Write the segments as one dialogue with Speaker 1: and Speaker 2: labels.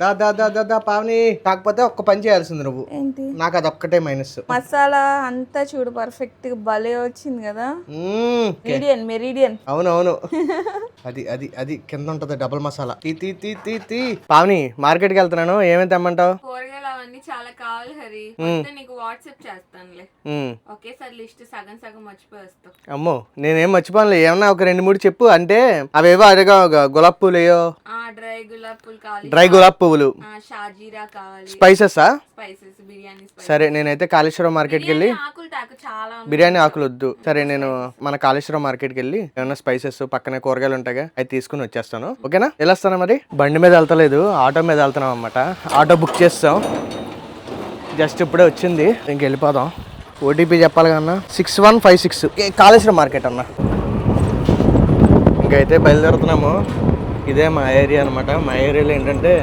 Speaker 1: దా దా దా దా దా పావని. కాకపోతే ఒక్క పని చేయాల్సింది నువ్వు.
Speaker 2: ఏంటి?
Speaker 1: నాకు అదొక్కటే మైనస్.
Speaker 2: మసాలా అంతా చూడు పర్ఫెక్ట్ గా భలే వచ్చింది కదా. మెరిడియన్.
Speaker 1: అవునవును. అది అది అది కింద ఉంటది డబుల్ మసాలా. తీ తీ తీ తీ తీ. పావని మార్కెట్ కి వెళ్తున్నాను, ఏమేమి తెమ్మంటావు?
Speaker 2: కూరగాయలు అవన్నీ చాలా కావాలి హరి, నీకు వాట్సాప్ చేస్తానులే. ఒకేసారి లిస్ట్ సగం సగం మర్చిపోయి వస్తావు.
Speaker 1: అమ్మో నేనేం మర్చిపోనులే, ఏమన్నా ఒక 2-3 చెప్పు. అంటే అవేవో అడిగా గులాబ్ పూలు అయ్యో,
Speaker 2: డ్రై గులాబ్ పూలు కావాలి,
Speaker 1: డ్రై గులాబ్ పువ్వులు,
Speaker 2: షాజీరా కావాలి,
Speaker 1: స్పైసెస్
Speaker 2: బిర్యానీ.
Speaker 1: సరే నేనైతే కాళేశ్వరం మార్కెట్కి వెళ్ళి
Speaker 2: చాలా
Speaker 1: బిర్యానీ ఆకులు వద్దు. సరే నేను మన కాళేశ్వరం మార్కెట్కి వెళ్ళి ఏమన్నా స్పైసెస్ పక్కనే కూరగాయలు ఉంటాయి అవి తీసుకుని వచ్చేస్తాను. ఓకేనా? వెళ్ళొస్తాను. మరి బండి మీద వెళ్తలేదు, ఆటో మీద వెళ్తున్నాం అన్నమాట. ఆటో బుక్ చేస్తాం, జస్ట్ ఇప్పుడే వచ్చింది, ఇంక వెళ్ళిపోదాం. ఓటీపీ చెప్పాలి కన్నా 6156 కాళేశ్వరం మార్కెట్ అన్న. ఇంకైతే బయలుదేరుతున్నాము. ఇదే మా ఏరియా అనమాట. మా ఏరియాలో ఏంటంటే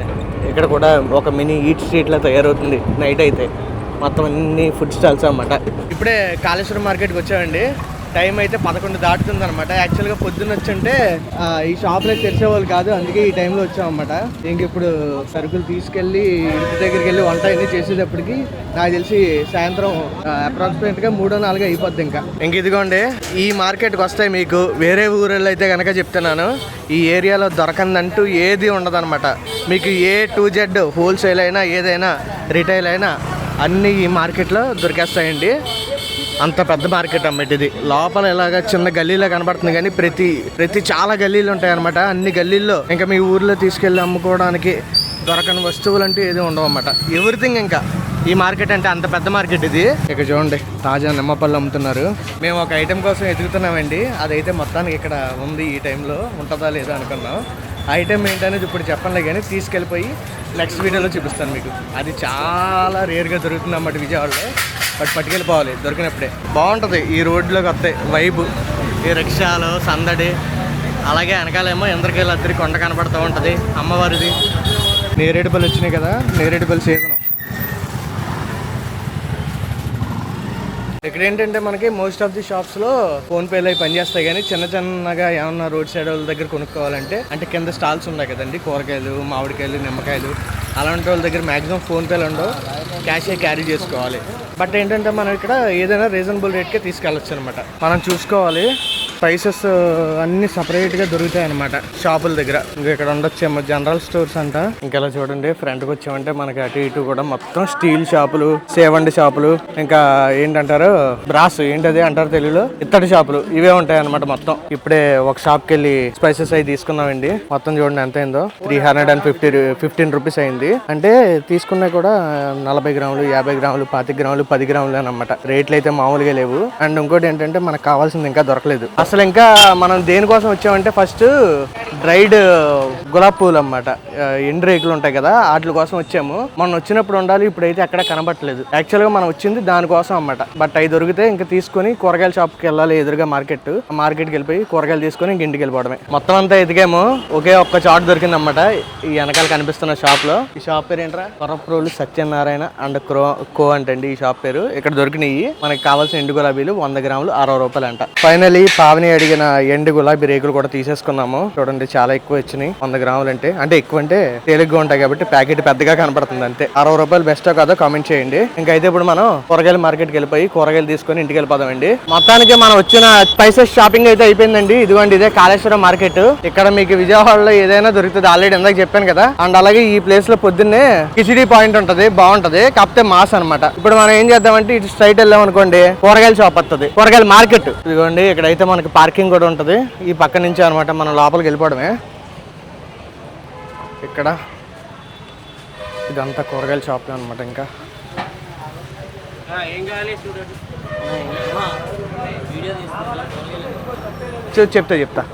Speaker 1: ఇక్కడ కూడా ఒక మినీ ఈట్ స్ట్రీట్లా తయారవుతుంది నైట్ అయితే. మొత్తం అన్ని ఫుడ్ స్టాల్స్ అన్నమాట. ఇప్పుడే కాళేశ్వరం మార్కెట్కి వచ్చామండి. టైం అయితే 11 దాటుతుంది అనమాట. యాక్చువల్గా పొద్దున్న వచ్చంటే ఈ షాప్లో తెరిచేవాళ్ళు కాదు, అందుకే ఈ టైంలో వచ్చామన్నమాట. ఇంక ఇప్పుడు సరుకులు తీసుకెళ్ళి ఇంటి దగ్గరికి వెళ్ళి వంట అన్నీ చేసేటప్పటికి నాకు తెలిసి సాయంత్రం అప్రాక్సిమేట్గా 3-4 అయిపోద్ది. ఇంక ఇదిగోండి, ఈ మార్కెట్కి వస్తాయి మీకు వేరే ఊళ్ళో అయితే కనుక చెప్తున్నాను, ఈ ఏరియాలో దొరకందంటూ ఏది ఉండదన్నమాట. మీకు A to Z హోల్సేల్ అయినా ఏదైనా రిటైల్ అయినా అన్నీ ఈ మార్కెట్లో దొరికేస్తాయండి. అంత పెద్ద మార్కెట్ అన్నమాట ఇది. లోపల ఇలాగా చిన్న గల్లీలో కనబడుతుంది కానీ ప్రతి చాలా గల్లీలు ఉంటాయి అనమాట. అన్ని గల్లీల్లో ఇంకా మీ ఊర్లో తీసుకెళ్ళి అమ్ముకోవడానికి దొరకని వస్తువులు అంటే ఏది ఉండవు అన్నమాట. ఎవ్రీథింగ్. ఇంకా ఈ మార్కెట్ అంటే అంత పెద్ద మార్కెట్ ఇది. ఇక చూడండి, తాజా నిమ్మపళ్ళు అమ్ముతున్నారు. మేము ఒక ఐటెం కోసం ఎదుగుతున్నామండి, అదైతే మొత్తానికి ఇక్కడ ఉంది. ఈ టైంలో ఉంటుందా లేదా అనుకున్నాం. ఐటెం ఏంటనేది ఇప్పుడు చెప్పండి కానీ తీసుకెళ్ళిపోయి నెక్స్ట్ వీడియోలో చూపిస్తాను మీకు. అది చాలా రేర్గా దొరుకుతుంది అన్నమాట విజయవాడలో. బట్ పట్టుకెళ్ళిపోవాలి దొరికినప్పుడే. బాగుంటుంది ఈ రోడ్లోకి వస్తాయి వైబు, ఈ రిక్షాలు సందడి. అలాగే వెనకాలేమో ఇంద్రకీల అద్దరి కొండ కనపడుతూ ఉంటుంది, అమ్మవారిది. నేరేడుపల్లి వచ్చినాయి కదా, నేరేడుపల్లి సీజను. ఇక్కడ ఏంటంటే మనకి మోస్ట్ ఆఫ్ ది షాప్స్లో ఫోన్పేలు అవి పనిచేస్తాయి కానీ చిన్నగా ఏమన్నా రోడ్ సైడ్ వాళ్ళ దగ్గర కొనుక్కోవాలంటే అంటే కింద స్టాల్స్ ఉన్నాయి కదండి, కూరగాయలు, మామిడికాయలు, నిమ్మకాయలు, అలాంటి వాళ్ళ దగ్గర మ్యాక్సిమం ఫోన్పేలు ఉండవు, క్యాషే క్యారీ చేసుకోవాలి. బట్ ఏంటంటే మనం ఇక్కడ ఏదైనా రీజనబుల్ రేట్కే తీసుకెళ్ళచ్చు అనమాట. మనం చూసుకోవాలి. స్పైసెస్ అన్ని సపరేట్గా దొరుకుతాయి అనమాట షాపుల దగ్గర. ఇంకా ఇక్కడ ఉండొచ్చేమో జనరల్ స్టోర్స్ అంట. ఇంకెలా చూడండి, ఫ్రంట్కి వచ్చామంటే మనకి అటు ఇటు కూడా మొత్తం స్టీల్ షాపులు, సేవండి షాపులు, ఇంకా ఏంటంటారు బ్రాస్ ఏంటది అంటారు తెలుగులో, ఇత్తడి షాపులు, ఇవే ఉంటాయి అనమాట మొత్తం. ఇప్పుడే ఒక షాప్కి వెళ్ళి స్పైసెస్ అవి తీసుకున్నామండి. మొత్తం చూడండి ఎంత అయిందో, 315 రూపీస్ అయింది. అంటే తీసుకున్నా కూడా 40 గ్రాములు, 50 గ్రాములు, 25 గ్రాములు, 10 గ్రాములు అనమాట. రేట్లు అయితే మామూలుగా లేవు. అండ్ ఇంకోటి ఏంటంటే మనకు కావాల్సింది ఇంకా దొరకలేదు. అసలు ఇంకా మనం దేనికోసం వచ్చామంటే ఫస్ట్ డ్రైడ్ గులాబ్ పూలు అన్నమాట, ఎండు రేకులు ఉంటాయి కదా, వాటి కోసం వచ్చాము. మనం వచ్చినప్పుడు ఉండాలి, ఇప్పుడైతే ఎక్కడ కనబట్టలేదు. యాక్చువల్గా మనం వచ్చింది దానికోసం అన్నమాట. బట్ అవి దొరికితే ఇంకా తీసుకొని కూరగాయల షాప్కి వెళ్ళాలి, ఎదురుగా మార్కెట్కి వెళ్ళిపోయి కూరగాయలు తీసుకొని ఇంక ఇంటికి వెళ్ళిపోవడమే. మొత్తం అంతా ఎదిగాము, ఒకే ఒక్క చాట్ దొరికింది అన్నమాట ఈ వెనకాల కనిపిస్తున్న షాప్ లో. ఈ షాప్ పేరు ఏంట్రా? కొరప్రోలు సత్యనారాయణ అండ్ కో అంటండి ఈ షాప్ పేరు. ఇక్కడ దొరికినాయి మనకి కావాల్సిన ఎండు గులాబీలు 100 గ్రాములు 60 రూపాయలు అంట. ఫైనలీ పావని అడిగిన ఎండు గులాబీ రేకులు కూడా తీసేసుకున్నాము. చూడండి చాలా ఎక్కువ వచ్చినాయి. 100 గ్రాములు అంటే ఎక్కువ అంటే తేలిగ్గా ఉంటాయి కాబట్టి ప్యాకెట్ పెద్దగా కనపడుతుంది అంతే. 60 రూపాయలు బెస్టో కాదో కామెంట్ చేయండి. ఇంకైతే ఇప్పుడు మనం కూరగాయల మార్కెట్కి వెళ్ళిపోయి కూరగాయలు తీసుకొని ఇంటికి వెళ్ళిపోదామండి. మొత్తానికి మనం వచ్చిన స్పైసెస్ షాపింగ్ అయితే అయిపోయిందండి. ఇదిగోండి ఇదే కాళేశ్వరం మార్కెట్. ఇక్కడ మీకు విజయవాడలో ఏదైనా దొరుకుతుంది, ఆల్రెడీ ఇందాక చెప్పాను కదా. అండ్ అలాగే ఈ ప్లేస్ లో పొద్దున్నే కిచిడి పాయింట్ ఉంటది, బాగుంటది, కాకపోతే మాస్ అనమాట. ఇప్పుడు మనం ఏం చేద్దామంటే ఇటు స్ట్రైట్ వెళ్ళాం అనుకోండి, కూరగాయల షాప్ వస్తుంది, కూరగాయల మార్కెట్. ఇదిగోండి ఇక్కడైతే మనకి పార్కింగ్ కూడా ఉంటది ఈ పక్క నుంచి అనమాట. మనం లోపలికి వెళ్ళిపోవడమే. ఇక్కడ ఇదంతా కూరగాయల షాప్ అనమాట. ఇంకా చెప్తా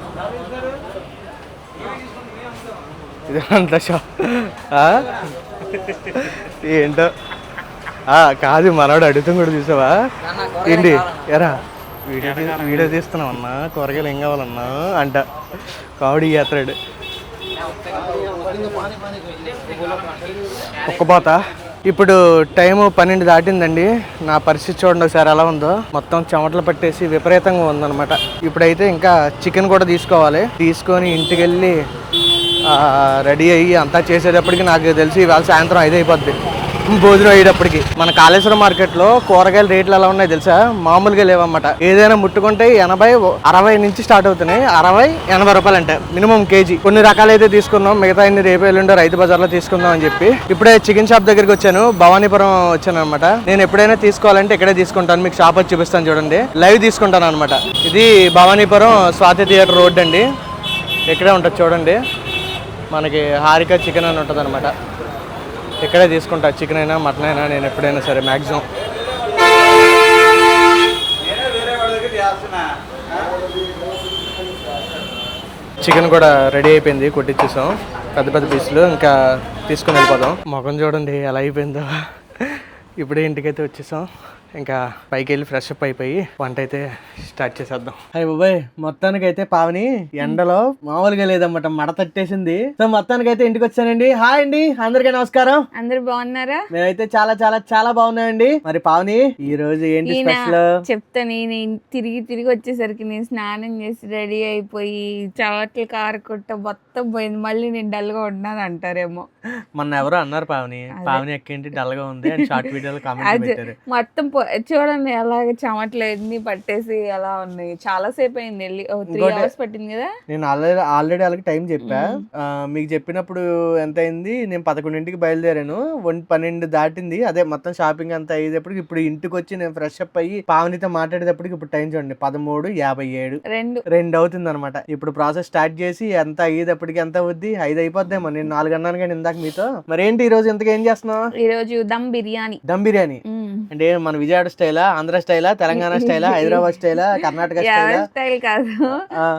Speaker 1: ఇదంతా షాప్ ఏంటో కాదు, మనవాడు అడుగుతాం కూడా చూసావా ఏంటి ఎరా వీడియో తీస్తున్నావు అన్నా, కూరగాయలు ఏం కావాలన్నా అంట కావడి యాత్రాడు. ఒక్కపోతా ఇప్పుడు టైము 12 దాటిందండి. నా పరిస్థితి చూడండి ఒకసారి ఎలా ఉందో, మొత్తం చెమటలు పట్టేసి విపరీతంగా ఉందన్నమాట. ఇప్పుడైతే ఇంకా చికెన్ కూడా తీసుకోవాలి, తీసుకొని ఇంటికి వెళ్ళి రెడీ అయ్యి అంతా చేసేటప్పటికి నాకు తెలిసి ఇవాళ సాయంత్రం 5 అయిపోద్ది భోజనం అయ్యేటప్పటికి. మన కాళేశ్వరం మార్కెట్లో కూరగాయల రేట్లు ఎలా ఉన్నాయి తెలుసా? మామూలుగా లేవన్నమాట. ఏదైనా ముట్టుకుంటే 80, 60 నుంచి స్టార్ట్ అవుతున్నాయి. 60, 80 రూపాయలు అంటే మినిమం కేజీ. కొన్ని రకాలైతే తీసుకున్నాం, మిగతా అన్ని రేపు ఎల్లుండో రైతు బజార్లో తీసుకుందాం అని చెప్పి ఇప్పుడే చికెన్ షాప్ దగ్గరికి వచ్చాను. భవానీపురం వచ్చాను అనమాట. నేను ఎప్పుడైనా తీసుకోవాలంటే ఇక్కడే తీసుకుంటాను. మీకు షాప్ వచ్చి చూపిస్తాను చూడండి, లైవ్ తీసుకుంటాను అనమాట. ఇది భవానీపురం స్వాతి థియేటర్ రోడ్ అండి. ఇక్కడే ఉంటుంది చూడండి. మనకి హారిక చికెన్ అని ఉంటుంది అనమాట. ఇక్కడే తీసుకుంటా, చికెన్ అయినా మటన్ అయినా నేను ఎప్పుడైనా సరే మ్యాక్సిమం. చికెన్ కూడా రెడీ అయిపోయింది, కొట్టించేసాం పెద్ద పెద్ద పీసులు. ఇంకా తీసుకుని వెళ్ళిపోదాం. ముఖం చూడండి ఎలా అయిపోయిందో. ఇప్పుడే ఇంటికైతే వచ్చేసాం. ఇంకా పైకి వెళ్ళి ఫ్రెష్ అప్ అయిపోయి వంట అయితే స్టార్ట్ చేసేద్దాం. అయ్య బాబాయ్, మొత్తానికైతే పావని ఎండలో మామూలుగా లేదన్నమాట, మడ తట్టేసింది. సో మొత్తానికైతే ఇంటికి వచ్చానండి. హాయ్ అండి, అందరికీ నమస్కారం.
Speaker 2: అందరు బాగున్నారా?
Speaker 1: మేమైతే చాలా చాలా చాలా బాగున్నాయండి. మరి పావని ఈ రోజు ఏంటి స్పెషల్
Speaker 2: చెప్తాను. నేను తిరిగి వచ్చేసరికి నేను స్నానం చేసి రెడీ అయిపోయి చవట్లు కారకొట్ట మొత్తం పోయింది. మళ్ళీ నేను డల్ గా ఉన్నాను అంటారేమో.
Speaker 1: మొన్న ఎవరో అన్నారు పావని ఎక్కేంటి డల్ గా ఉంది అని షార్ట్ వీడియోలో కామెంట్ పెట్టారు.
Speaker 2: మొత్తం చూడండి అలాగే చెమట్లన్నీ పట్టేసి అలా ఉన్నాయి. చాలా సేపు అయింది వెళ్ళి, 3 hours పట్టింది కదా. నేను
Speaker 1: ఆల్రెడీ అలాగే టైం చెప్పా. మీకు చెప్పినప్పుడు ఎంత అయింది? నేను 11ంటికి బయలుదేరాను, 12 దాటింది. అదే మొత్తం షాపింగ్ అంతా అయ్యేటప్పటికి ఇప్పుడు ఇంటికి వచ్చి నేను ఫ్రెష్ అప్ అయ్యి పావనితో మాట్లాడేటప్పటికి ఇప్పుడు టైం చూడండి 13:57 2 అవుతుంది అనమాట. ఇప్పుడు ప్రాసెస్ స్టార్ట్ చేసి ఎంత అయ్యేటప్పటికి ఎంత అవుద్ది? 5 అయిపోద్దేమో. నేను 4 అన్నాను కానీ ఇందాక మీతో. మరి ఏంటి ఈ రోజు ఇంతగా ఏం చేస్తున్నావు?
Speaker 2: ఈ రోజు దమ్ బిర్యానీ
Speaker 1: అంటే మన విజయవాడ స్టైలా, ఆంధ్ర స్టైలా, తెలంగాణ స్టైలా, హైదరాబాద్ స్టైలా, కర్ణాటక
Speaker 2: స్టైల్ కాదు.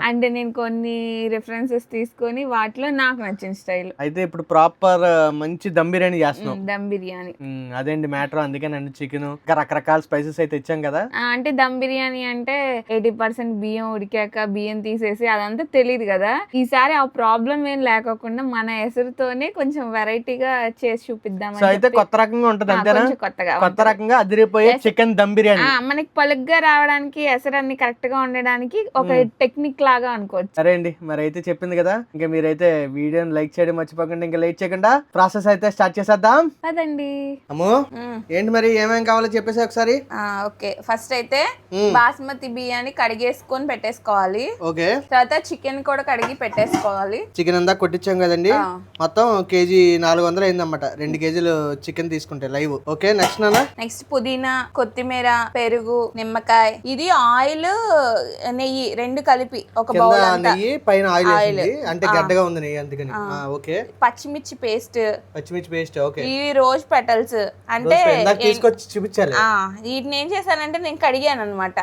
Speaker 2: అంటే నేను కొన్ని రిఫరెన్సెస్ తీసుకొని వాటిలో నాకు నచ్చిన స్టైల్.
Speaker 1: అయితే ఇప్పుడు ప్రాపర్ మంచి దమ్ బిర్యానీ చేస్తున్నాం.
Speaker 2: దమ్ బిర్యానీ
Speaker 1: అదేంటి మ్యాటర్. అందుకే నన్ను చికెన్ ఇంకా రకరకాల స్పైసెస్ అయితే ఇచ్చాం కదా.
Speaker 2: అంటే దమ్ బిర్యానీ అంటే 80% బియ్యం ఉడికాక బియ్యం తీసేసి అదంతా తెలియదు కదా. ఈసారి ఆ ప్రాబ్లం ఏం లేకోకుండా మన ఎసురుతోనే కొంచెం వెరైటీగా చేసి చూపిద్దాం.
Speaker 1: సో అయితే కొత్త రకంగా ఉంటది అంతేనా? కొత్త రకంగా అదిరిపోయే చికెన్ దమ్ బిర్యానీ.
Speaker 2: మనకి పలుగ్గా రావడానికి ఎసరన్ని కరెక్ట్ గా ఉండడానికి ఒక టెక్నిక్ లాగా అనుకోవచ్చు.
Speaker 1: సరే అండి, మరి అయితే చెప్పింది కదా. ఇంకా మీరైతే వీడియోని లైక్ చేయడం మర్చిపోకండి. ఇంకా లైక్ చేయకుండా ప్రాసెస్ అయితే స్టార్ట్ చేసేద్దాం.
Speaker 2: అదండి.
Speaker 1: అమ్మో ఏంటి మరి ఏమేం కావాలో చెప్పేసి ఒకసారి.
Speaker 2: ఓకే, ఫస్ట్ అయితే బాస్మతి బియ్యాన్ని కడిగేసుకొని పెట్టేసుకోవాలి.
Speaker 1: ఓకే,
Speaker 2: తర్వాత చికెన్ కూడా కడిగి పెట్టేసుకోవాలి.
Speaker 1: చికెన్ అంతా కొట్టించాం కదండి. మొత్తం కేజీ 400 అయిందన్నమాట. 2 కేజీలు చికెన్ తీసుకుంటే లైవ్. ఓకే, నెక్స్ట్
Speaker 2: పుదీనా, కొత్తిమీర, పెరుగు, నిమ్మకాయ, ఇది ఆయిల్, నెయ్యి 2 కలిపి ఒక బౌల్ అంతా.
Speaker 1: నెయ్యి పైన ఆయిల్ అంటే గడ్డగా ఉంది నెయ్యి అందుకని. ఓకే,
Speaker 2: పచ్చిమిర్చి పేస్ట్.
Speaker 1: ఓకే,
Speaker 2: ఇవి రోజ్ పెటల్స్ అంటే
Speaker 1: తీసుకొచ్చి చూపించాలి.
Speaker 2: వీటిని ఏం చేశానంటే నేను కడిగాను అనమాట,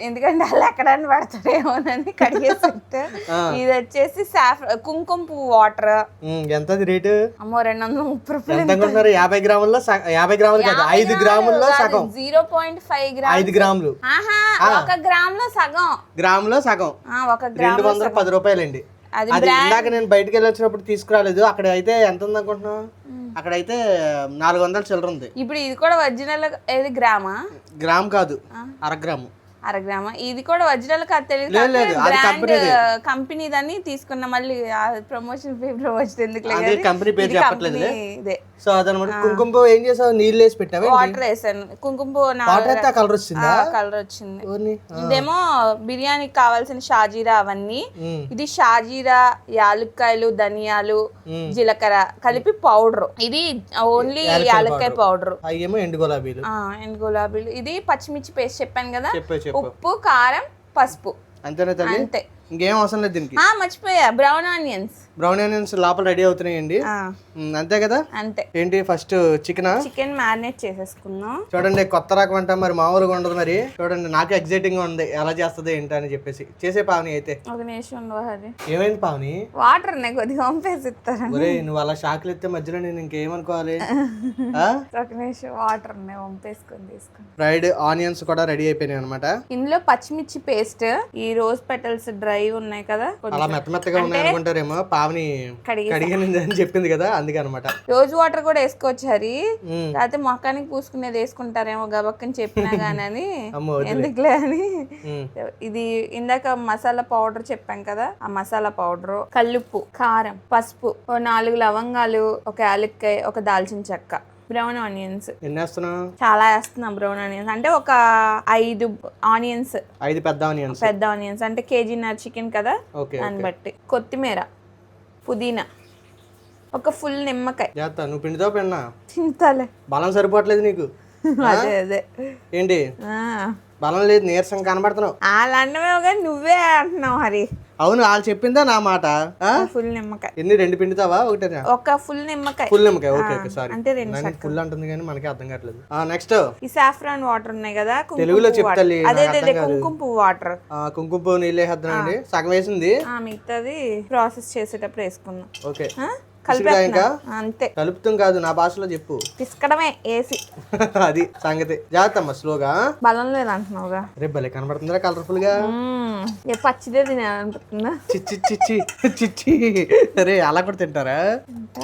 Speaker 2: ఎందుకంటే వాళ్ళు ఎక్కడని పడతారేమోనని కడిగేసి. ఇది వచ్చేసి కుంకుమ పువ్వు వాటర్.
Speaker 1: ఎంత రేటు?
Speaker 2: అమ్మో 230 రూపాయలు.
Speaker 1: 50 గ్రాముల్లో 50 గ్రాములు కాదు, 5 గ్రాముల్లో సగం.
Speaker 2: 0.5 గ్రాములు.
Speaker 1: 5 గ్రాములు.
Speaker 2: 1 గ్రాములో సగం.
Speaker 1: 1 గ్రామ్ 210 రూపాయలండి. అది ఇందాక నేను బయటకు వెళ్ళి వచ్చినప్పుడు తీసుకురాలేదు. అక్కడ అయితే ఎంత ఉంది అనుకుంటున్నావు? అక్కడైతే 400 చిల్లర ఉంది.
Speaker 2: ఇప్పుడు ఇది కూడా ఒరిజినల్ ఏది గ్రామా?
Speaker 1: గ్రామ్ కాదు, 1/2 గ్రాము.
Speaker 2: 1/2 గ్రామ. ఇది కూడా ఒరిజినల్ కాదు, తెలియదు. కంపెనీ దాన్ని తీసుకున్న. మళ్ళీ ప్రమోషన్ ఎందుకు లేదు,
Speaker 1: కంపెనీ పేరు చెప్పట్లేదు. సో అదనమాట. కుంకుమ పువ్వు ఏం చేసావు? నీళ్ళు వేసి పెట్టావా?
Speaker 2: వాటర్ వేసాను. కుంకుమ పువ్వు
Speaker 1: కలర్ వచ్చింది.
Speaker 2: కలర్ వచ్చింది. ఇదేమో బిర్యానీకి కావాల్సిన షాజీరా అవన్నీ. ఇది షాజీరా, యాలుక్కాయలు, ధనియాలు, జీలకర్ర కలిపి పౌడర్. ఇది ఓన్లీ యాలుక్కాయ పౌడర్.
Speaker 1: ఎండు గులాబీలు.
Speaker 2: ఇది పచ్చిమిర్చి పేస్ట్ చెప్పాను కదా. ఉప్పు, కారం, పసుపు. అంతే,
Speaker 1: ఇంకేం అవసరం లేదు దీనికి.
Speaker 2: మర్చిపోయా, బ్రౌన్ ఆనియన్స్
Speaker 1: లోపల రెడీ అవుతున్నాయండి. అంతే కదా.
Speaker 2: అంతే.
Speaker 1: ఏంటి ఫస్ట్ చికెన్
Speaker 2: మ్యారినేట్ చేసేసుకుందాం.
Speaker 1: చూడండి, కొత్త రకం అంట, మరి మామూలుగా ఉండదు. మరి చూడండి, నాకు ఎక్సైటింగ్ గా ఉంది ఎలా చేస్తుంది ఏంటి అని చెప్పేసి. చేసే పావని అయితే
Speaker 2: ఒక నిమిషం.
Speaker 1: ఏమైంది పావని?
Speaker 2: వాటర్ కొద్దిగా పంపేసి ఇస్తారా?
Speaker 1: నువ్వు అలా షాక్లు ఎత్తే మధ్యలో నేను ఇంకేమనుకోవాలి?
Speaker 2: ఒక నిమిషం, వాటర్ పంపేసుకొని తీసుకుని.
Speaker 1: ఫ్రైడ్ ఆనియన్స్ కూడా రెడీ అయిపోయినాయి అనమాట.
Speaker 2: ఇందులో పచ్చిమిర్చి పేస్ట్, ఈ రోజ్ పెటల్స్ డ్రై ఉన్నాయి కదా,
Speaker 1: అలా మెత్తగా ఉన్నాయి అనుకుంటారేమో. పావని కడిగినది అని చెప్పింది కదా, అందుకే అనమాట.
Speaker 2: రోజ్ వాటర్ కూడా వేసుకోవచ్చు హరి, లేకపోతే మొఖానికి పూసుకునేది వేసుకుంటారేమో గబక్కని చెప్పినా గానీ ఎందుకులే అని. ఇది ఇందాక మసాలా పౌడర్ చెప్పాం కదా, ఆ మసాలా పౌడర్, కల్లుప్పు, కారం, పసుపు, 4 లవంగాలు, ఒక యాలక్కాయ, ఒక దాల్చిన చెక్క, బ్రౌన్ ఆనియన్స్.
Speaker 1: ఎన్ని వేస్తున్నావు?
Speaker 2: చాలా వేస్తున్నా బ్రౌన్ ఆనియన్స్, అంటే ఒక 5 ఆనియన్స్,
Speaker 1: 5 పెద్ద ఆనియన్స్
Speaker 2: అంటే కేజీన్నర చికెన్ కదా దాన్ని బట్టి. కొత్తిమీర, పుదీనా, ఒక ఫుల్ నిమ్మకాయ.
Speaker 1: నువ్వు పిండితో పిండా
Speaker 2: తింటాలే,
Speaker 1: బలం సరిపోవట్లేదు నీకు.
Speaker 2: అదే
Speaker 1: ఏంటి బలం లేదు, నీరసం కనబడుతున్నావు.
Speaker 2: వాళ్ళు అన్నమేమో కానీ నువ్వే అంటున్నావు హరి.
Speaker 1: అవును, వాళ్ళు చెప్పిందా నా మాట.
Speaker 2: ఫుల్ నిమ్మకాయ.
Speaker 1: ఎన్ని 2 పిండితావా? ఒకటే.
Speaker 2: ఒక ఫుల్ నిమ్మకాయ.
Speaker 1: ఓకే సారీ,
Speaker 2: అంటే 2
Speaker 1: ఫుల్ అంటుంది కానీ మనకి అర్థం కావట్లేదు. నెక్స్ట్
Speaker 2: ఈ సాఫ్రాన్ వాటర్ ఉన్నాయి కదా,
Speaker 1: తెలుగులో చెప్తాలి.
Speaker 2: అదే కుంకుమ పువ్వు వాటర్.
Speaker 1: కుంకుమ పువ్వు నీళ్ళు వేసేద్దామండి, సగం వేసింది.
Speaker 2: మిగతాది ప్రాసెస్ చేసేటప్పుడు వేసుకుందాం.
Speaker 1: ఓకే,
Speaker 2: అంతే.
Speaker 1: కలుపుతాం కాదు, నా భాషలో చెప్పు.
Speaker 2: పిసకడమే ఏసి.
Speaker 1: అది సంగతి. జాగ్రత్త అమ్మా, స్లోగా.
Speaker 2: బలం లేదు అంటున్నావుగా.
Speaker 1: రేపు భలే కనబడుతుందా కలర్ఫుల్ గా.
Speaker 2: పచ్చిదే తినాలనుకుంటున్నా.
Speaker 1: చిచ్చి సరే, అలా కూడా తింటారా?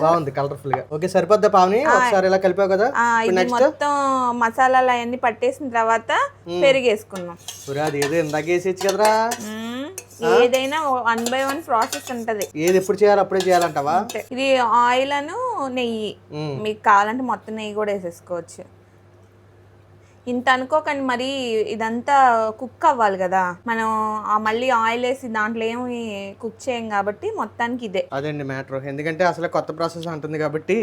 Speaker 1: బాగుంది కలర్ఫుల్ గా. ఓకే సరిపోద్దా పావని? ఒకసారి ఇలా కలిపావు కదా,
Speaker 2: ఇది మొత్తం మసాలాలు అవన్నీ పట్టేసిన తర్వాత పెరిగేసుకున్నాం.
Speaker 1: అది ఏదో ఇందాక వేసేచ్చు కదరా.
Speaker 2: ఏదైనా 1 by 1 ప్రాసెస్ ఉంటది.
Speaker 1: ఏది ఎప్పుడు చేయాలి అప్పుడే చేయాలంటావా?
Speaker 2: ఇది ఆయిల్ అను నెయ్యి, మీకు కావాలంటే మొత్తం నెయ్యి కూడా వేసేసుకోవచ్చు. ఇంత అనుకోకండి, మరి ఇదంతా కుక్ అవ్వాలి కదా, మనం మళ్ళీ ఆయిల్ వేసి దాంట్లో ఏమి కుక్ చేయం కాబట్టి మొత్తానికి ఇదే.
Speaker 1: అదండి మ్యాటర్, ఎందుకంటే అసలు కొత్త ప్రాసెస్ అంటుంది కాబట్టి.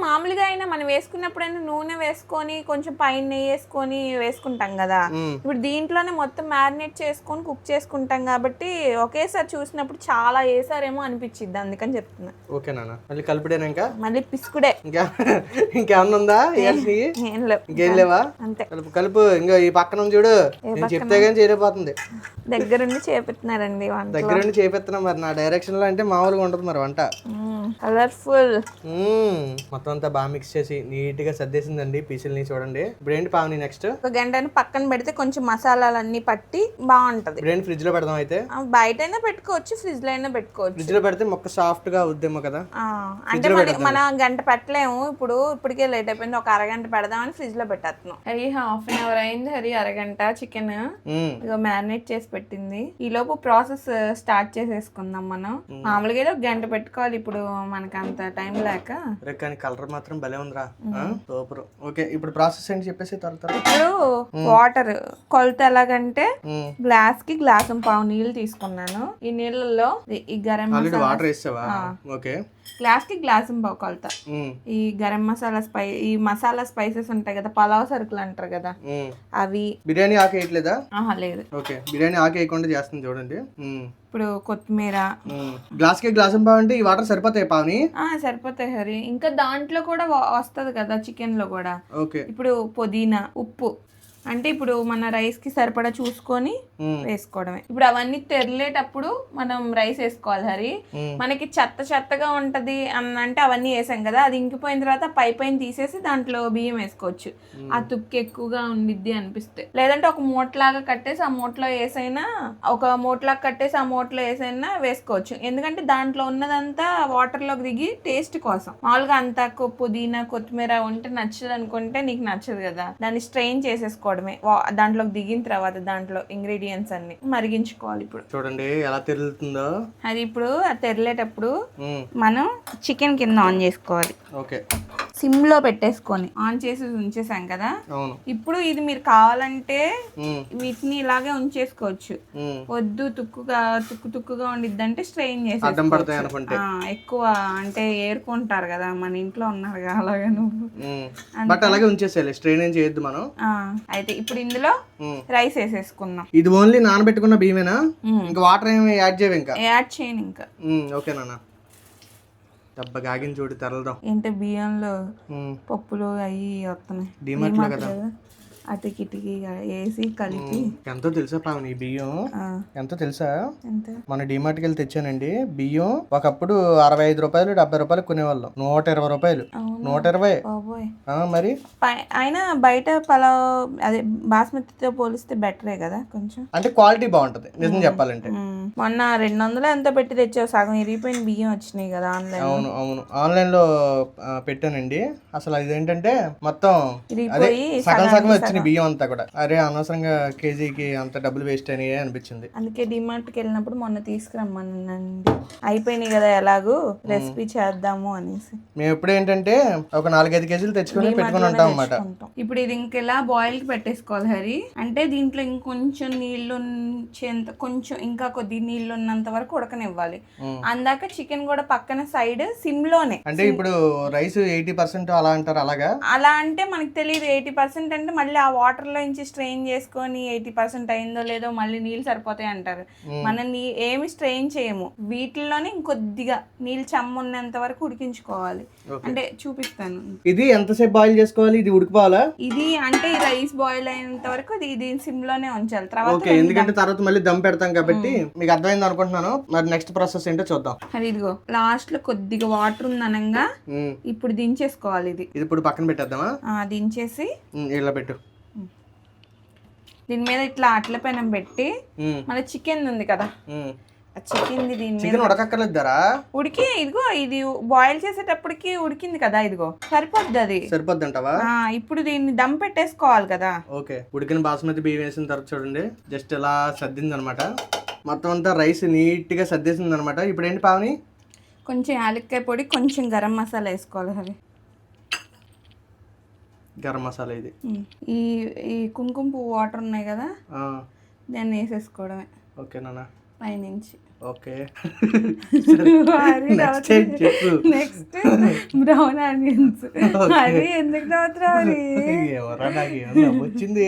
Speaker 2: మామూలుగా అయినా మనం వేసుకున్నప్పుడైనా నూనె వేసుకొని కొంచెం పైన నెయ్యి వేసుకొని వేసుకుంటాం కదా, ఇప్పుడు దీంట్లోనే మొత్తం మ్యారినేట్ చేసుకొని కుక్ చేసుకుంటాం కాబట్టి ఒకేసారి చూసినప్పుడు చాలా వేసారేమో అనిపించింది, అందుకని చెప్తున్నా.
Speaker 1: ఓకే నాన్న, మళ్ళీ కలిపిడేనా? మళ్ళీ
Speaker 2: పిసుకుడే.
Speaker 1: ఇంకేమన్నా ఉందా? ఇంకేం లేవా?
Speaker 2: అంతే,
Speaker 1: కలుపు. ఇంకా ఈ పక్కన చూడు, నేను చెప్తే గానీ చేయలేకపోతుంది.
Speaker 2: దగ్గరుండి చేపిస్తున్నారండి,
Speaker 1: దగ్గరుండి చేపిస్తున్నాం. మరి నా డైరెక్షన్ లో అంటే మామూలుగా ఉంటుంది మరి వంట.
Speaker 2: కలర్ఫుల్.
Speaker 1: మొత్తం అంతా బాగా మిక్స్ చేసి నీట్ గా సర్దేసిందండి పీసుల్ని. చూడండి ఇప్పుడు ఏంటి పావని నెక్స్ట్?
Speaker 2: ఒక గంటని పక్కన పెడితే కొంచెం మసాలాలన్నీ పట్టి బాగుంటది.
Speaker 1: ఇప్పుడు ఏంటి ఫ్రిడ్జ్ లో పెడదాం అయితే?
Speaker 2: బయట అయినా పెట్టుకోవచ్చు, ఫ్రిడ్జ్ లో అయినా పెట్టుకోవచ్చు.
Speaker 1: ఫ్రిడ్జ్ లో పెడితే మొక్క సాఫ్ట్ గా అవుద్దేమో కదా.
Speaker 2: అంటే మన గంట పెట్టలేము, ఇప్పటికే లేట్ అయిపోయింది, ఒక అరగంట పెడదామని ఫ్రిడ్జ్ లో పెట్టేస్తున్నాం. హాఫ్ అన్ అవర్ అయింది హరి, అరగంట చికెన్ ఇక మ్యారినేట్ చేసి పెట్టింది. ఈ లోపు ప్రాసెస్ స్టార్ట్ చేసేసుకుందాం మనం. మామూలుగా ఏదో గంట పెట్టుకోవాలి, ఇప్పుడు మనకు అంత టైం లేక.
Speaker 1: కానీ కలర్ మాత్రం భలే ఉందిరా, సూపర్. ఓకే ఇప్పుడు ప్రాసెస్ ఏంటి చెప్పేసి.
Speaker 2: ఇప్పుడు వాటర్ కొలత ఎలాగంటే గ్లాస్ కి 1.5 గ్లాసు నీళ్లు తీసుకున్నాను. ఈ నీళ్ళల్లో ఈ గరం మసాలా
Speaker 1: వాటర్ వేసావా? ఓకే,
Speaker 2: గ్లాస్ కి 1.5 గ్లాసు కొలత. ఈ గరం మసాలా ఈ మసాలా స్పైసెస్ ఉంటాయి కదా, పలావ్ సరుకులు అంటారు కదా, అవి.
Speaker 1: బిర్యానీ ఆకు వేయట్లేదా?
Speaker 2: లేదు.
Speaker 1: ఓకే, బిర్యానీ ఆకు వేయకుండా చేస్తుంది చూడండి.
Speaker 2: ఇప్పుడు కొత్తిమీర.
Speaker 1: గ్లాస్ కి 1.5 గ్లాసు పావండి. ఈ వాటర్ సరిపోతాయి పావని?
Speaker 2: సరిపోతాయి హరి, ఇంకా దాంట్లో కూడా వస్తది కదా చికెన్ లో కూడా.
Speaker 1: ఓకే,
Speaker 2: ఇప్పుడు పుదీనా, ఉప్పు, అంటే ఇప్పుడు మన రైస్ కి సరిపడా చూసుకొని వేసుకోవడమే. ఇప్పుడు అవన్నీ తెరలేటప్పుడు మనం రైస్ వేసుకోవాలి హరి. మనకి చెత్తగా ఉంటది అంటే అవన్నీ వేసాం కదా, అది ఇంకిపోయిన తర్వాత పైన తీసేసి దాంట్లో బియ్యం వేసుకోవచ్చు. ఆ తుక్కు ఎక్కువగా ఉండిద్ది అనిపిస్తే, లేదంటే ఒక మూటలాగా కట్టేసి ఆ మూటలో వేసైనా, వేసుకోవచ్చు. ఎందుకంటే దాంట్లో ఉన్నదంతా వాటర్ లోకి దిగి టేస్ట్ కోసం. మామూలుగా అంతా పుదీనా కొత్తిమీర ఉంటే నచ్చదు అనుకుంటే నీకు నచ్చదు కదా, దాన్ని స్ట్రెయిన్ చేసేసుకోవడమే. దాంట్లోకి దిగిన తర్వాత దాంట్లో ఇంగ్రీడియంట్స్ అన్ని మరిగించుకోవాలి. ఇప్పుడు చూడండి ఎలా తెరులుతుందో అది. ఇప్పుడు అది తెరలేటప్పుడు మనం చికెన్ కింద ఆన్ చేసుకోవాలి.
Speaker 1: ఓకే,
Speaker 2: సిమ్ లో పెట్టేసుకొని ఆన్ చేసి ఉంచేసాం కదా. ఇప్పుడు ఇది మీరు కావాలంటే వీటిని ఇలాగే ఉంచేసుకోవచ్చు. వద్దు తుక్కుగా ఉండిద్దంటే స్ట్రెయిన్ చేసి ఎక్కువ అంటే ఏరుకుంటారు కదా, మన ఇంట్లో ఉన్నారు కదా అలాగే నువ్వు,
Speaker 1: బట్ అలాగే ఉంచేసేయాలి, స్ట్రెయిన్ ఏం చేయొద్దు మనం.
Speaker 2: అయితే ఇప్పుడు ఇందులో రైస్ వేసేసుకుందాం.
Speaker 1: ఇది ఓన్లీ నానబెట్టుకున్న బియ్యమేనా? ఇంకా వాటర్ ఏమి యాడ్ చేయవు? ఇంకా
Speaker 2: యాడ్ చేయను ఇంకా.
Speaker 1: ఓకే నాన్న, గాగిన చూడు తెరలదాం.
Speaker 2: ఏంటి బియ్యంలో పప్పులు అవి వస్తున్నాయి. అటుకి ఇటుకి వేసి కలిపి.
Speaker 1: ఎంతో తెలుసా పావని బియ్యం? ఎంతో తెలుసా?
Speaker 2: ఎంత?
Speaker 1: మన డిమార్ట్కి వెళ్ళి తెచ్చానండి బియ్యం. ఒకప్పుడు 65 రూపాయలు 70 రూపాయలు కొనేవాళ్ళం. 120 రూపాయలు. 120.
Speaker 2: బాబోయ్.
Speaker 1: మరి
Speaker 2: అయినా బయట పలావ్ అదే బాస్మతితో పోలిస్తే బెటరే కదా కొంచెం.
Speaker 1: అంటే క్వాలిటీ బాగుంటది నిజం చెప్పాలంటే.
Speaker 2: మొన్న 200 ఎంతో పెట్టి తెచ్చావు, సగం ఇరిగిపోయిన బియ్యం వచ్చినాయి కదా ఆన్లైన్.
Speaker 1: అవును ఆన్లైన్ లో పెట్టానండి. అసలు ఇదేంటంటే మొత్తం అదే సగం వచ్చినాయి బియ్యం అంతా కూడా. అరే అనవసరంగా కేజీకి అంత డబ్బులు వేస్ట్ అయినాయి అనిపించింది.
Speaker 2: అందుకే డిమార్ట్కి వెళ్ళినప్పుడు మొన్న తీసుకురమ్మనండి, అయిపోయినాయి కదా ఎలాగూ రెసిపీ చేద్దాము అనేసి.
Speaker 1: మేము ఎప్పుడు ఏంటంటే ఒక 4-5 కేజీలు తెచ్చుకొని పెట్టుకుని ఉంటాం అన్నమాట.
Speaker 2: ఇప్పుడు ఇది ఇంకెలా బాయిల్ కి పెట్టేసుకోవాలి హరి. అంటే దీంట్లో ఇంకొంచెం నీళ్లు ఉంచేంత, కొంచెం ఇంకా కొద్ది నీళ్లు ఉన్నంత వరకు ఉడకనివ్వాలి. అందాక చికెన్ కూడా పక్కన సైడ్ సిమ్ లోనే.
Speaker 1: అంటే ఇప్పుడు రైస్ 80% అలా అంటారు.
Speaker 2: అలా అంటే మనకి తెలియదు. 80% అంటే మళ్ళీ ఆ వాటర్ లో నుంచి స్ట్రెయిన్ చేసుకొని 80% అయిందో లేదో మళ్ళీ నీళ్ళు సరిపోతాయి అంటారు. మనం ఏమి స్ట్రెయిన్ చేయము, వీటిల్లోనే ఇంకొద్దిగా నీళ్ళు చెమ్మున్నంత వరకు ఉడికించుకోవాలి. అంటే చూపిస్తాను.
Speaker 1: ఇది ఎంతసేపు బాయిల్ చేసుకోవాలి? ఇది ఉడికిపోవాలా? ఇది
Speaker 2: అంటే రైస్ బాయిల్ అయినంత వరకు ఇది సిమ్ లోనే ఉంచాలి. తర్వాత
Speaker 1: ఎందుకంటే తర్వాత మళ్ళీ దమ్ పెడతాం కాబట్టి. మీకు అర్థమైంది అనుకుంటున్నాను. మరి నెక్స్ట్ ప్రాసెస్ ఏంటో చూద్దాం.
Speaker 2: అది ఇదిగో లాస్ట్ లో కొద్దిగా వాటర్ ఉందనంగా ఇప్పుడు దించేసుకోవాలి. ఇది
Speaker 1: ఇప్పుడు పక్కన పెట్టేద్దామా?
Speaker 2: దించేసి
Speaker 1: ఇలా పెట్టు.
Speaker 2: దీని మీద ఇట్లా అట్ల పెనం పెట్టి మన చికెన్ ఉంది కదా, చికెన్
Speaker 1: చికెన్ ఉడకక్కర్లేదురా?
Speaker 2: ఉడికి ఇదిగో ఇది బాయిల్ చేసేటప్పటికి ఉడికింది కదా, ఇదిగో సరిపోద్ది. అది
Speaker 1: సరిపోద్ది అంటావా?
Speaker 2: ఇప్పుడు దీన్ని దమ్ పెట్టేసుకోవాలి కదా.
Speaker 1: ఓకే. ఉడికిన బాస్మతి బియ్యం వేసిన తర్వాత చూడండి జస్ట్ ఇలా సర్దింది అనమాట. మొత్తం అంతా రైస్ నీట్ గా సర్దేసింది అనమాట. ఇప్పుడు ఏంటి పావని?
Speaker 2: కొంచెం యాలక్కాయ పొడి, కొంచెం గరం మసాలా వేసుకోవాలి. అవి
Speaker 1: గరం మసాలా. ఇది
Speaker 2: ఈ కుంకుమ పువ్వు వాటర్ ఉన్నాయి కదా, దాన్ని వేసేసుకోవడమే.
Speaker 1: ఓకే నాన్న.
Speaker 2: పైనుంచి.
Speaker 1: ఓకే.
Speaker 2: Next brown onions. అది ఎందుకు నవ్వుతున్నావు?
Speaker 1: వచ్చింది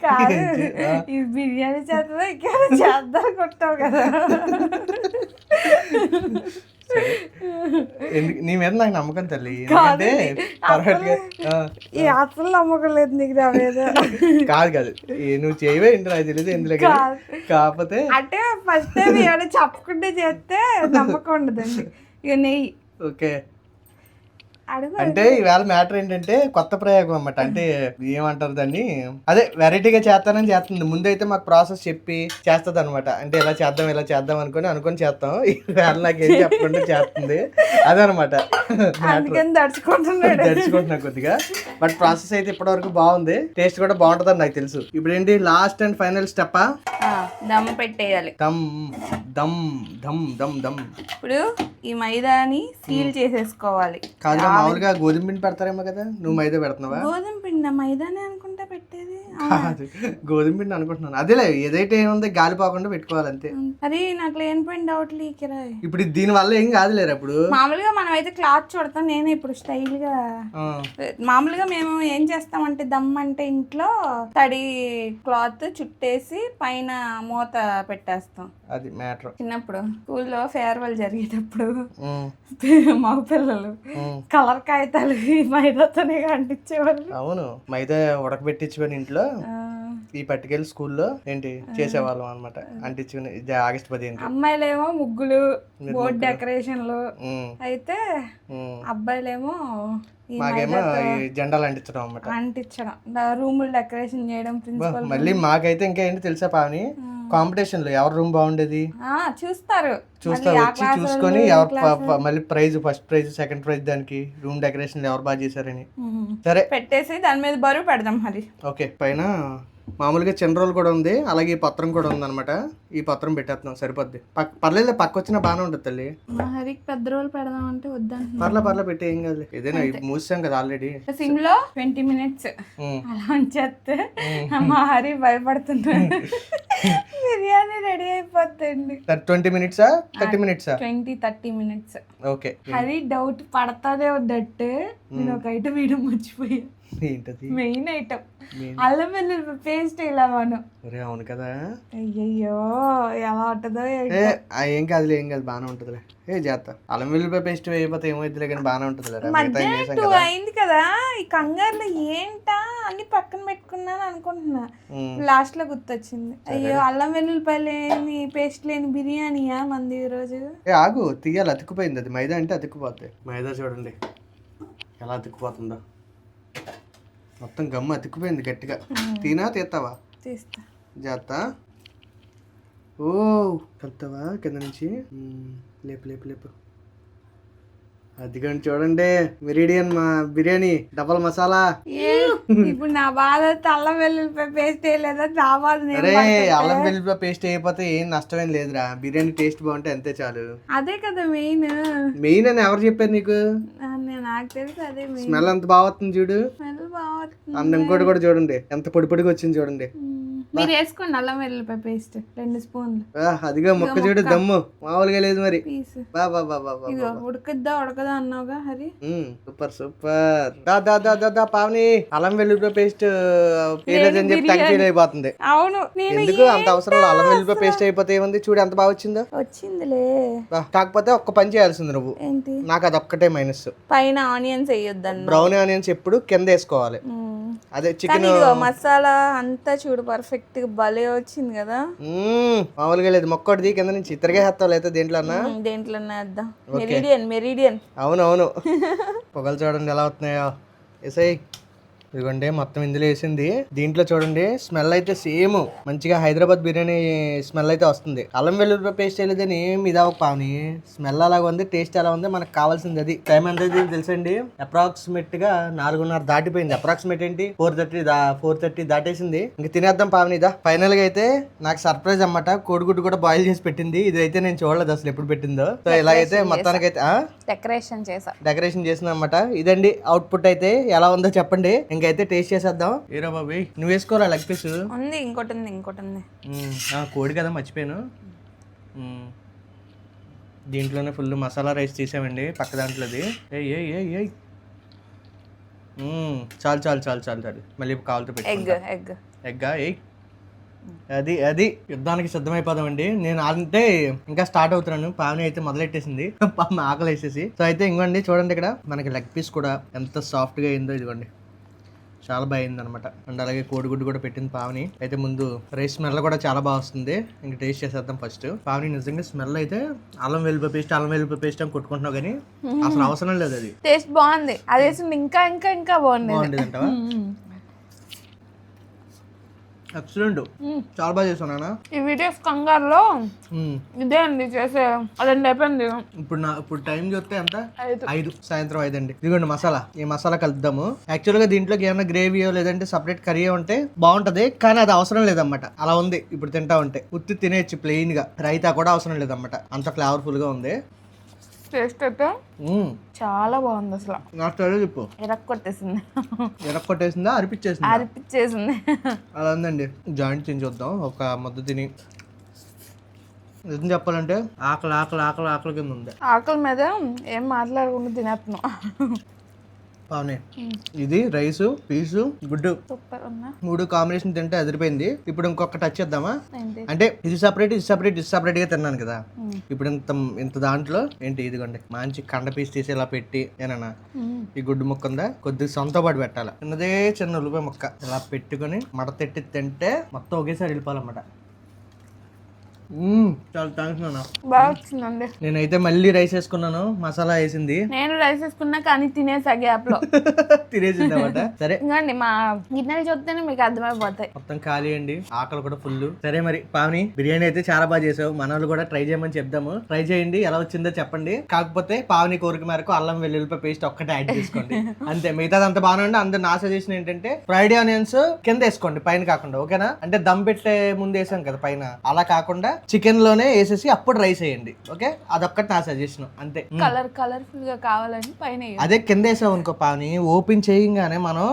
Speaker 2: కాదు, ఈ బిర్యానీ చేద్దాం ఇక్కడ చేద్దాం కొట్టావు కదా.
Speaker 1: నీ మీద నాకు నమ్మకం తల్లి.
Speaker 2: అసలు నమ్మకం లేదు నీకు నా మీద.
Speaker 1: కాదు నువ్వు చేయవే ఏంటి నాకు తెలియదు ఎందులో. కాకపోతే
Speaker 2: అంటే ఫస్ట్ టైం ఏమైనా చెప్పకుండా చేస్తే నమ్మకం ఉండదండి. ఇక నెయ్యి.
Speaker 1: ఓకే. అంటే ఈవేళ మ్యాటర్ ఏంటంటే కొత్త ప్రయోగం అన్నమాట. అంటే ఏమంటారు దాన్ని, అదే వెరైటీగా చేస్తానని చేస్తుంది. ముందైతే మాకు ప్రాసెస్ చెప్పి చేస్తుంది అనమాట. అంటే ఇలా చేద్దాం అనుకొని చేస్తాం. ఈవేళ నాకు ఏం చెప్పకుండా చేస్తుంది. అదనమాట దడుచుకుంటున్నా కొద్దిగా. బట్ ప్రాసెస్ అయితే ఇప్పటివరకు బాగుంది. టేస్ట్ కూడా బాగుంటుందని నాకు తెలుసు. ఇప్పుడు ఏంటి లాస్ట్ అండ్ ఫైనల్ స్టెప్?
Speaker 2: దమ్ పెట్టేయాలి.
Speaker 1: దమ్ దమ్ దమ్ దమ్ దమ్.
Speaker 2: ఇప్పుడు ఈ మైదాని సీల్ చేసేసుకోవాలి.
Speaker 1: కాదు మామూలుగా గోధుమ పిండి పెడతారేమో కదా, నువ్వు మైదా పెడుతున్నావా?
Speaker 2: గోధుమ పిండి మైదానే అనుకుంటా పెట్టేది.
Speaker 1: గోధుమ పిండి అనుకుంటున్నాను. అదేలే ఏదైతే ఏముంది గాలి పోకుండా పెట్టుకోవాలి అంతే.
Speaker 2: అది నాకు లేని పిండి డౌట్ లీకరా.
Speaker 1: ఇప్పుడు దీని వల్ల ఏం కాదులేరు. అప్పుడు
Speaker 2: మామూలుగా మనం అయితే క్లాత్ చుడతాం. నేను ఇప్పుడు స్టైల్ గా మామూలుగా మేము ఏం చేస్తామంటే దమ్ అంటే ఇంట్లో తడి క్లాత్ చుట్టేసి పైన మూత పెట్టేస్తాం.
Speaker 1: అది మ్యాటర్.
Speaker 2: చిన్నప్పుడు స్కూల్లో ఫేర్వెల్ జరిగేటప్పుడు మగ పిల్లలు కలర్ కాగితాలు మైదాతోనే అంటించేవాళ్ళు.
Speaker 1: అవును, మైదా ఉడకబెట్టించుకొని ఇంట్లో ఈ పట్టుకెళ్ళి స్కూల్లో ఏంటి చేసేవాళ్ళం అనమాట. అంటించుకుని ఆగస్టు 15.
Speaker 2: అమ్మాయిలేమో ముగ్గులు, బోర్డ్ డెకరేషన్లు అయితే, అబ్బాయిలేమో
Speaker 1: మాకేమో జెండాలు అంటించడం అనమాట.
Speaker 2: అంటించడం, రూములు డెకరేషన్ చేయడం. ప్రిన్సిపల్
Speaker 1: మళ్ళీ మాకైతే ఇంకా ఏంటి తెలుసా పావని, కాంపిటీషన్ లో ఎవరు రూమ్ బాగుండేది
Speaker 2: చూస్తారు
Speaker 1: వచ్చి చూసుకొని ఎవరు మళ్ళీ prize, first prize, second prize దానికి రూమ్ డెకరేషన్ ఎవరు బాగా చేశారని సరే
Speaker 2: పెట్టేసి దాని మీద బరువు పెడదాం. అది ఓకే.
Speaker 1: పైన మామూలుగా చిన్న రోల్ కూడా ఉంది, అలాగే ఈ పత్రం కూడా ఉంది అనమాట. ఈ పత్రం పెట్టేస్తున్నాం సరిపోద్ది. పర్లేదు, పక్క వచ్చినా బాగానే ఉంటుంది తల్లి.
Speaker 2: హరికి పెద్ద రోల్ పెడదాం అంటే వద్దంటే
Speaker 1: పర్లే పెట్టే ఏం కాదు. ఏదైనా మూసాం కదా ఆల్రెడీ.
Speaker 2: సిమ్ లో 20 minutes అలా ఉంచేస్తే మా హరి భయపడుతున్నాడు. బిర్యానీ రెడీ అయిపోతుంది.
Speaker 1: 20 minutes 30 minutes
Speaker 2: 20-30 minutes.
Speaker 1: Okay.
Speaker 2: Hari doubt పడతానే ఉన్నట్టు నేను ఒక ఐటమ్ వేయడం మర్చిపోయా.
Speaker 1: ఏంటది?
Speaker 2: మెయిన్ ఐటమ్ అల్లం వెల్లుల్లి పేస్ట్. ఇలా మనం
Speaker 1: అవును కదా.
Speaker 2: అయ్యయ్యో ఎలా ఉంటుందో.
Speaker 1: ఏం కాదులే, ఏం కాదు, బాగానే ఉంటుందిలే. చేస్తా. అల్లం వెల్లుల్లి పేస్ట్ వేయకపోతే ఏమవుతుందిలే, కానీ బాగానే ఉంటుంది.
Speaker 2: మధ్యాహ్నం 2 అయింది కదా, ఈ కంగారులో ఏంటా అన్ని పక్కన పెట్టుకున్నాను అనుకుంటున్నా, లాస్ట్ లో గుర్తొచ్చింది. అయ్యో అల్లం వెల్లుల్లిపాయ లేని పేస్ట్ లేని బిర్యానీయా మంది ఈ రోజు.
Speaker 1: ఆగు తీయాలి, అతుక్కుపోయింది. అది మైదా అంటే అతుక్కుపోతాయి. మైదా చూడండి ఎలా అతుక్కుపోతుందో, మొత్తం గమ్ము అతుక్కుపోయింది గట్టిగా. తీస్తావా?
Speaker 2: తీస్తా.
Speaker 1: జాగ్రత్త. ఓ కలుపుతావా కింద నుంచి? లేపు లేపు లేపు. అదిగోండి చూడండి, మెరిడియన్ మా బిర్యానీ డబల్ మసాలా.
Speaker 2: ఇప్పుడు నా బాధ అల్లం వెల్లుల్లిపాయ పేస్ట్ వేయలేదా, నా బాధ.
Speaker 1: అరే అల్లం వెల్లుల్లిపాయ పేస్ట్ అయిపోతే ఏం నష్టమేం లేదురా, బిర్యానీ టేస్ట్ బాగుంటే అంతే చాలు.
Speaker 2: అదే కదా మెయిన్.
Speaker 1: మెయిన్ అని ఎవరు చెప్పారు నీకు?
Speaker 2: నాకు తెలుసు అదే మెయిన్.
Speaker 1: స్మెల్ ఎంత బాగా వస్తుంది చూడు.
Speaker 2: స్మెల్ బాగా.
Speaker 1: అండ్ ఇంకోటి కూడా చూడండి ఎంత పొడి పొడిగా వచ్చింది చూడండి.
Speaker 2: మీరు వేసుకోండి అల్లం వెల్లుల్లిపాయ పేస్ట్ 2 స్పూన్లు.
Speaker 1: అదిగా మొక్క చూడు, దమ్ము మామూలుగా లేదు మరి.
Speaker 2: బా ఉడకద్దా ఉడకదా అన్నావుగా హరి.
Speaker 1: Super super. దా పావని, అల్లం వెల్లుల్లిపాయ పేస్ట్ వేయలేదని చెప్పి తగ్గ ఫీల్ అయిపోతుంది.
Speaker 2: అవును,
Speaker 1: ఎందుకు అంత అవసరం? అల్లం వెల్లుల్లిపాయ పేస్ట్ అయిపోతే ఏముంది, చూడు ఎంత బాగా వచ్చిందో.
Speaker 2: వచ్చిందిలే,
Speaker 1: కాకపోతే ఒక్క పని చేయాల్సింది నువ్వు.
Speaker 2: ఏంటి?
Speaker 1: నాకు అది మైనస్.
Speaker 2: పైన ఆనియన్స్ వేయొద్దండి.
Speaker 1: బ్రౌన్ ఆనియన్స్ ఎప్పుడు కింద వేసుకోవాలి. అదే చికెన్
Speaker 2: మసాలా అంతా చూడు పర్ఫెక్ట్ గా భలే వచ్చింది కదా.
Speaker 1: మామూలుగా లేదు, మొక్కటిది కింద నుంచి తిరగేస్తావు లేదా దేంట్లో
Speaker 2: వేద్దాం. మెరిడియన్.
Speaker 1: అవునవును. పొగలు చూడండి ఎలా అవుతున్నాయో. ఎసై ఇదిగోండి మొత్తం ఇందులో వేసింది. దీంట్లో చూడండి స్మెల్ అయితే సేమ్ మంచిగా హైదరాబాద్ బిర్యానీ స్మెల్ అయితే వస్తుంది. అల్లం వెల్లుల్లిపాయ పేస్ట్ వేయలేదని మీద ఒక పాని స్మెల్ అలాగ ఉంది, టేస్ట్ ఎలా ఉంది, మనకు కావాల్సింది అది. టైం ఎంత తెలుసండి, అప్రాక్సిమేట్ గా 4:30 దాటిపోయింది. అప్రాక్సిమేట్ ఏంటి 4:30 దాటేసింది. ఇంక తినేద్దాం పావనిదా. ఫైనల్ గా అయితే నాకు సర్ప్రైజ్ అన్నమాట, కోడిగుడ్డు కూడా బాయిల్ చేసి పెట్టింది. ఇది అయితే నేను చూడలేదు అసలు ఎప్పుడు పెట్టిందో. సో ఇలా అయితే మొత్తానికైతే డెకరేషన్ చేసిన అన్నమాట. ఇదండి అవుట్పుట్. అయితే ఎలా ఉందో చెప్పండి. ఇంకైతే టేస్ట్ చేసేద్దాం. ఏరా బాబు నువ్వు వేసుకోరా లెగ్ పీస్
Speaker 2: ఉంది, ఇంకోటి ఉంది.
Speaker 1: కోడి కదా మర్చిపోయాను. దీంట్లోనే ఫుల్ మసాలా రైస్ తీసామండి పక్క దాంట్లోది. చాలు చాలు చాలు చాలు చాలు. మళ్ళీ కావాలతో పెట్టి ఎగ్గా అది యుద్ధానికి సిద్ధమైపోదామండి. నేను అంటే ఇంకా స్టార్ట్ అవుతున్నాను. పావని అయితే మొదలెట్టేసింది, ఆకలి వేసేసి. సో అయితే ఇంకోండి చూడండి, ఇక్కడ మనకి లెగ్ పీస్ కూడా ఎంత సాఫ్ట్ గా అయిందో. ఇదిగోండి చాలా బాగుంది అనమాట. అండ్ అలాగే కోడిగుడ్డు కూడా పెట్టింది పావని. అయితే ముందు రైస్ స్మెల్ కూడా చాలా బాగా వస్తుంది. ఇంక టేస్ట్ చేసేద్దాం ఫస్ట్. పావని నిజంగా స్మెల్ అయితే అల్లం వెల్లుల్లిపాయ పేస్ట్ అని కొట్టుకుంటున్నావు కానీ అసలు అవసరం లేదు. అది
Speaker 2: టేస్ట్ బాగుంది. అది ఇంకా ఇంకా ఇంకా బాగుంది
Speaker 1: అంటావా? ఎక్సలెంట్, చాలా బాగా చేసానా. ఈ
Speaker 2: వీడియోస్ కంగారులో ఇదే అండి చేసే, అదండి అయిపోయింది.
Speaker 1: ఇప్పుడు టైం చూస్తే ఎంత? 5 సాయంత్రం 5 అండి. ఇదిగోండి మసాలా. ఈ మసాలా కలుపుదాము. యాక్చువల్ గా దీంట్లోకి ఏమైనా గ్రేవీయో లేదంటే సపరేట్ కర్రీ ఉంటే బాగుంటది, కానీ అది అవసరం లేదన్నమాట. అలా ఉంది ఇప్పుడు తింటా ఉంటే. ఉత్తి తినేయచ్చు ప్లెయిన్ గా. రైతా కూడా అవసరం లేదన్నమాట, అంత ఫ్లేవర్ఫుల్ గా ఉంది.
Speaker 2: టేస్ట్ అయితే చాలా బాగుంది అసలు.
Speaker 1: నా స్టైల్ చెప్పు. ఎరక్కొట్టేసిందా అరిపించేసింది అలా ఉందండి. జాయింట్ తిని చూద్దాం. ఒక ముద్ద తిని నిజం చెప్పాలంటే ఆకలి కింద ఉంది.
Speaker 2: ఆకలి మీద ఏం మాట్లాడకుండా తినేస్తున్నాం.
Speaker 1: పావని, ఇది రైస్ పీసు గుడ్డు 3 కాంబినేషన్ తింటే అదిరిపోయింది. ఇప్పుడు ఇంకొక టచ్ చేద్దామా? అంటే ఇది సపరేట్ గా తిన్నాను కదా. ఇప్పుడు ఇంత దాంట్లో ఏంటి, ఇదిగోండి మంచి కండ పీస్ తీసి ఇలా పెట్టి ఏనన్నా ఈ గుడ్డు ముక్క ఉందా కొద్దిగా సొంత పాటు పెట్టాలి. చిన్న ఉల్లిపాయ ముక్క ఇలా పెట్టుకుని మడతెట్టి తింటే మొత్తం ఒకేసారి వెళ్ళిపోవాలన్నమాట. చాలా థ్యాంక్స్ నాన్న,
Speaker 2: బాగా వచ్చిందండి.
Speaker 1: నేనైతే మళ్ళీ రైస్ వేసుకున్నాను, మసాలా వేసింది.
Speaker 2: నేను రైస్ వేసుకున్నా కానీ తినేసా గ్యాప్ లో.
Speaker 1: తినేసింది అన్నమాట. సరే
Speaker 2: ఇంకండి మా గిన్నెలు చూస్తేనే మీకు అర్థమైపోతాయి.
Speaker 1: మొత్తం ఖాళీ అండి, ఆకలి కూడా ఫుల్. సరే మరి పావని, బిర్యానీ అయితే చాలా బాగా చేసావు. మన వాళ్ళు కూడా ట్రై చేయమని చెప్దాము. ట్రై చేయండి, ఎలా వచ్చిందో చెప్పండి. కాకపోతే పావని కోరిక మేరకు అల్లం వెల్లుల్లిపాయ పేస్ట్ ఒక్కటే యాడ్ చేసుకోండి అంతే. మిగతాది అంత బాగానే ఉండి. అందరు నా సజెషన్ ఏంటంటే ఫ్రైడ్ ఆనియన్స్ కింద వేసుకోండి, పైన కాకుండా. ఓకేనా? అంటే దమ్ పెట్టే ముందు వేసాం కదా పైన, అలా కాకుండా చికెన్ లోనే వేసేసి అప్పుడు రైస్ వేయండి. ఓకే, అదొక్కటి నా సజెషన్ అంతే.
Speaker 2: కలర్ఫుల్ గా కావాలని పైన
Speaker 1: అదే కింద వేసాం అనుకో పావని, ఓపెన్ చేయగానే మనం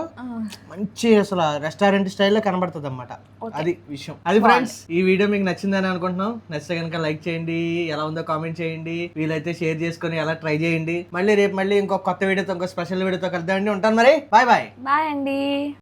Speaker 1: మంచి అసలు రెస్టారెంట్ స్టైల్లో కనబడుతుంది అన్నమాట. అది విషయం. అది ఫ్రెండ్స్, ఈ వీడియో మీకు నచ్చిందని అనుకుంటున్నాం. నచ్చితే కనుక లైక్ చేయండి, ఎలా ఉందో కామెంట్ చేయండి, వీలైతే షేర్ చేసుకుని ఎలా ట్రై చేయండి. రేపు మళ్ళీ ఇంకో కొత్త వీడియోతో, ఇంకో స్పెషల్ వీడియోతో కలుద్దామండి. ఉంటాను మరి. బాయ్ అండి.